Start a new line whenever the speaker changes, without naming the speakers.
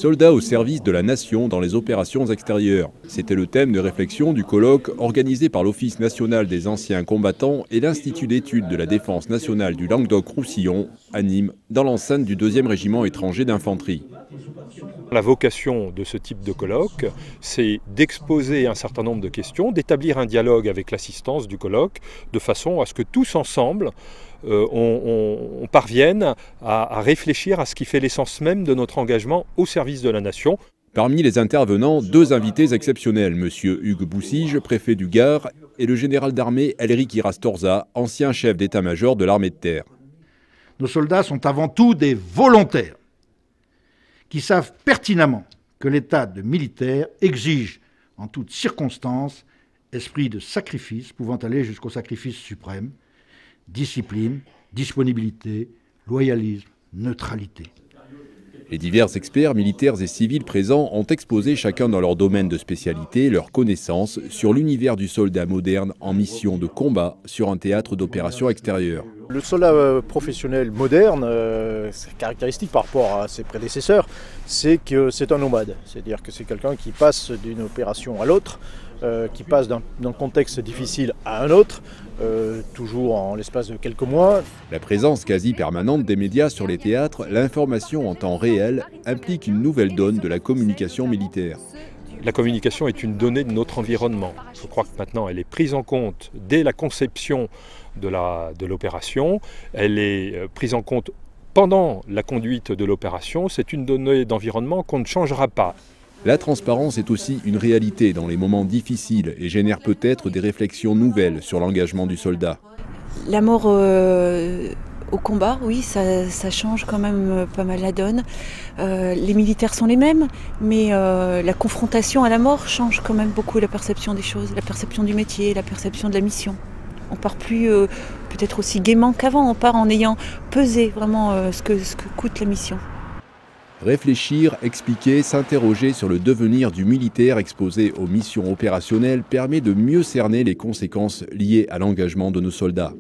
soldats au service de la nation dans les opérations extérieures. C'était le thème de réflexion du colloque organisé par l'Office national des anciens combattants et l'Institut d'études de la défense nationale du Languedoc-Roussillon, à Nîmes, dans l'enceinte du 2e régiment étranger d'infanterie.
La vocation de ce type de colloque, c'est d'exposer un certain nombre de questions, d'établir un dialogue avec l'assistance du colloque, de façon à ce que tous ensemble, on parvienne à réfléchir à ce qui fait l'essence même de notre engagement au service de la nation.
Parmi les intervenants, 2 invités exceptionnels, M. Hugues Boussige, préfet du Gard, et le général d'armée Elric Irastorza, ancien chef d'état-major de l'armée de terre.
Nos soldats sont avant tout des volontaires qui savent pertinemment que l'état de militaire exige en toutes circonstances esprit de sacrifice pouvant aller jusqu'au sacrifice suprême, discipline, disponibilité, loyalisme, neutralité.
Les divers experts militaires et civils présents ont exposé chacun dans leur domaine de spécialité leurs connaissances sur l'univers du soldat moderne en mission de combat sur un théâtre d'opération extérieure.
Le soldat professionnel moderne, c'est caractéristique par rapport à ses prédécesseurs, c'est que c'est un nomade. C'est-à-dire que c'est quelqu'un qui passe d'une opération à l'autre, qui passe d'un contexte difficile à un autre, toujours en l'espace de quelques mois.
La présence quasi permanente des médias sur les théâtres, l'information en temps réel, implique une nouvelle donne de la communication militaire.
La communication est une donnée de notre environnement. Je crois que maintenant elle est prise en compte dès la conception de l'opération, elle est prise en compte pendant la conduite de l'opération. C'est une donnée d'environnement qu'on ne changera pas.
La transparence est aussi une réalité dans les moments difficiles et génère peut-être des réflexions nouvelles sur l'engagement du soldat.
La mort au combat, oui, ça change quand même pas mal la donne. Les militaires sont les mêmes, mais la confrontation à la mort change quand même beaucoup la perception des choses, la perception du métier, la perception de la mission. On part plus peut-être aussi gaiement qu'avant, on part en ayant pesé vraiment ce que coûte la mission.
Réfléchir, expliquer, s'interroger sur le devenir du militaire exposé aux missions opérationnelles permet de mieux cerner les conséquences liées à l'engagement de nos soldats.